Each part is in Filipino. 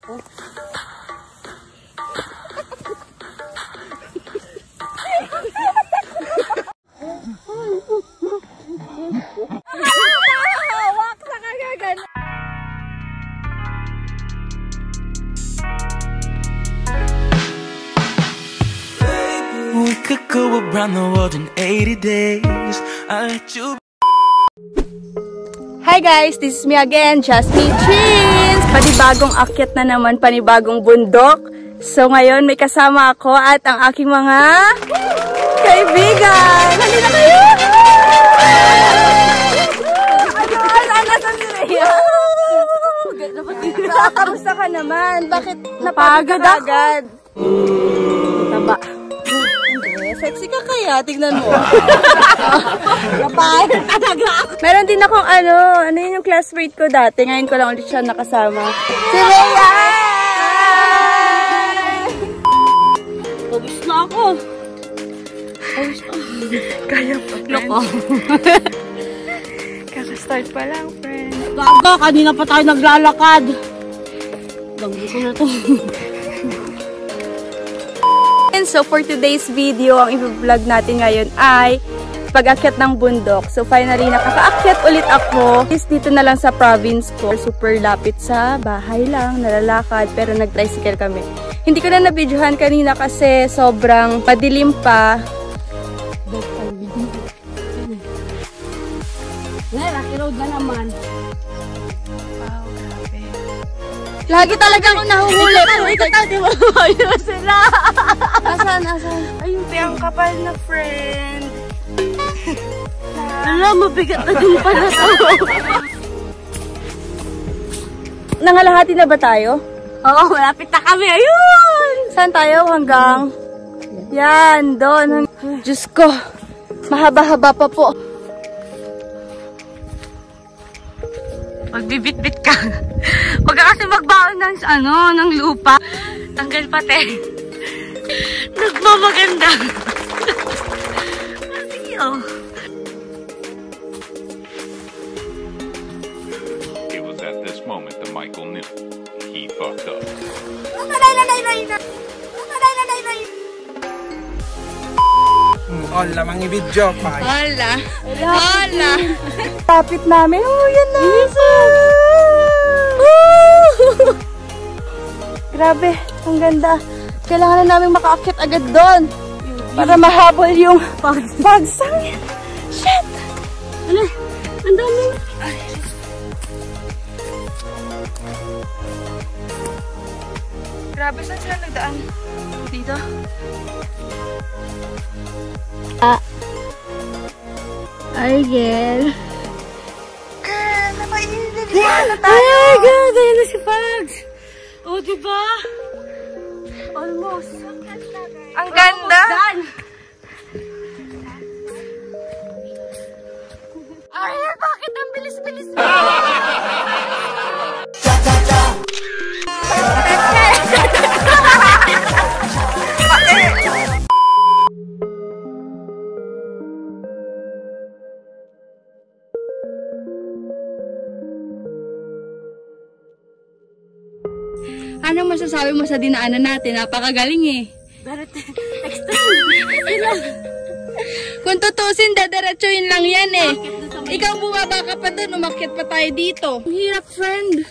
Hawak na kagagana. We could go around the world in 80 days. I'll let you. Hi guys, this is me again, Jasmine Chins. Panibagong akyat na naman, panibagong bundok. So ngayon may kasama ako at ang aking mga kaibigan. Halina kayo! Nasaan si Rhea? Kamusta ka naman? Bakit napagod agad? Taba. Sexy ka kaya, tignan mo. Napahit talaga. Meron din akong ano yun yung classmate ko dati. Ngayon ko lang ulit siya nakasama. Si Rhea! Pagis na ako. Kaya pa, friend. Kaka-start pa lang, friend. Gaga, kanina pa tayo naglalakad. Danggo ko na to. So for today's video, ang i-vlog natin ngayon ay pag-akyat ng bundok. So finally, nakaka-akyat ulit ako. Dito na lang sa province ko. Super lapit sa bahay lang, nalalakad, pero nag-tricycle kami. Hindi ko na na-videohan kanina kasi sobrang madilim pa. Rocky road na naman. Wow, grabe. Lagi talaga akong nahuhuli. Di ba? Ayun sila. Asan? Ayun, ang kapal na friend. Alam, mabigat na din pala to. Nangalahati na ba tayo? Oo, malapit na kami. Ayun! Saan tayo? Hanggang? Yan, doon. Diyos ko, mahaba-haba pa po. Magbibit-bit ka. Huwag ka kasi magbaon ng lupa. Tanggal pati. Nagmamaganda. It was at this moment that Michael knew he fucked up. Hola, mga video pa. Hola. Tapit namin. Oh, yan na. Grabe, ang ganda. Kailangan na namin makaakyat agad doon. Para mahabol yung bagsang. Shit! Ano? Ang dami. Grabe, saan sila nagdaan? Dito? Argel. Girl, napainilili na tayo. Oh my God, ayun na si Pags. Oh, diba? Almost. Ang ganda. Ay, bakit ang bilis-bilis mo? Ano masasabi mo sa dinaanan natin? Napakagaling eh. Kung tutusin, dadaratsuin lang yan eh. Ikaw bumaba ka pa dun, umakyat pa tayo dito. Ang hirap, friend.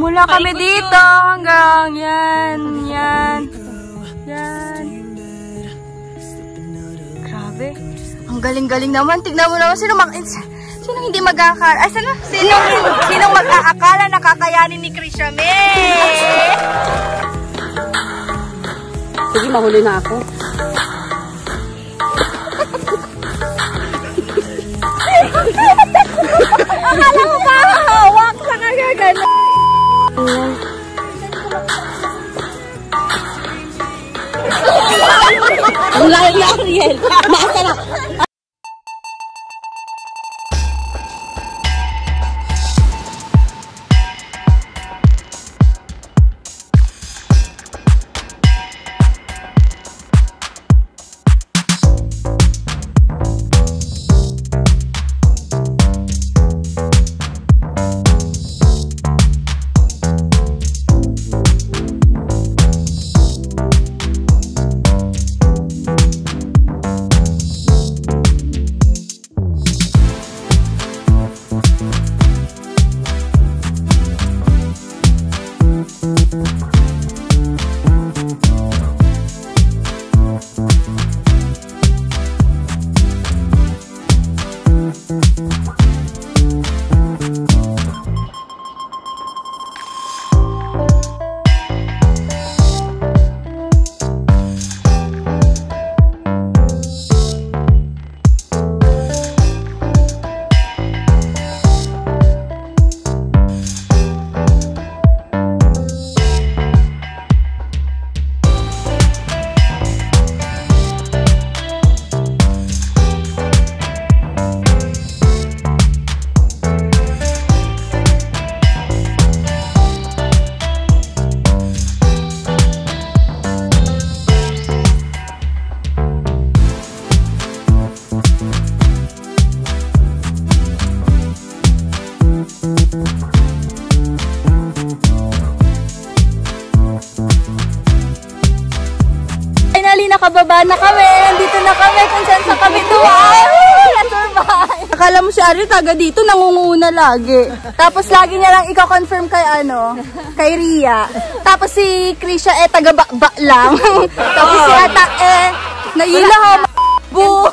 Mula kami dito hanggang yan. Grabe. Ang galing-galing naman. Tignan mo naman. Sinong hindi mag-aakala? Sinong mag-aakala na kakayanin ni Krisha May? Sige, mahuli na ako. Akala mo ba hawak sa kagagano? Ang layo na, Ariel. Maasarap. Nakababa na kami. Nandito na kami kung saan sa kami tuwan. Na-survive. Akala mo si Ari taga dito, nangunguna lagi. Tapos lagi niya lang ika-confirm kay Ria. Tapos si Krisha taga bakba lang. Tapos si Ata nailahaw bu.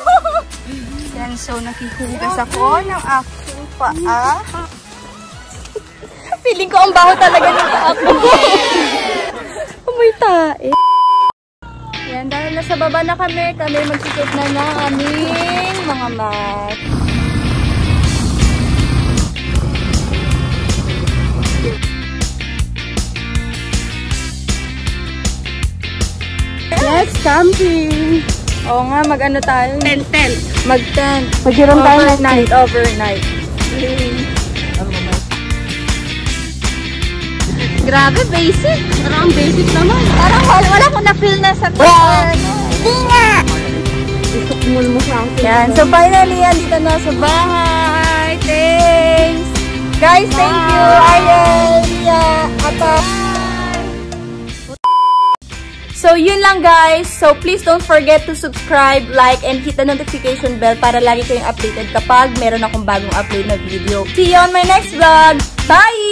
Yan, so nakihugas ako ng aking paa. Feeling ko ang baho talaga nito ako. Amoy tae. Yan, dahil nasa baba na kami magsikip na ng aming mga mat. Let's camping! Oo nga, mag-ano tayo? Tent. Mag-tent. Mag-hiram tayo overnight. Grabe, basic. Parang basic naman. Parang wala ko na-feel na sa picture. Hindi nga! Isukmul mo sa akin. Yan. So finally, andito na sa bahay. Thanks! Guys, thank you. Ariel, Ria, Ata. So yun lang guys. So please don't forget to subscribe, like, and hit the notification bell para lagi kayong updated kapag meron akong bagong upload na video. See you on my next vlog. Bye!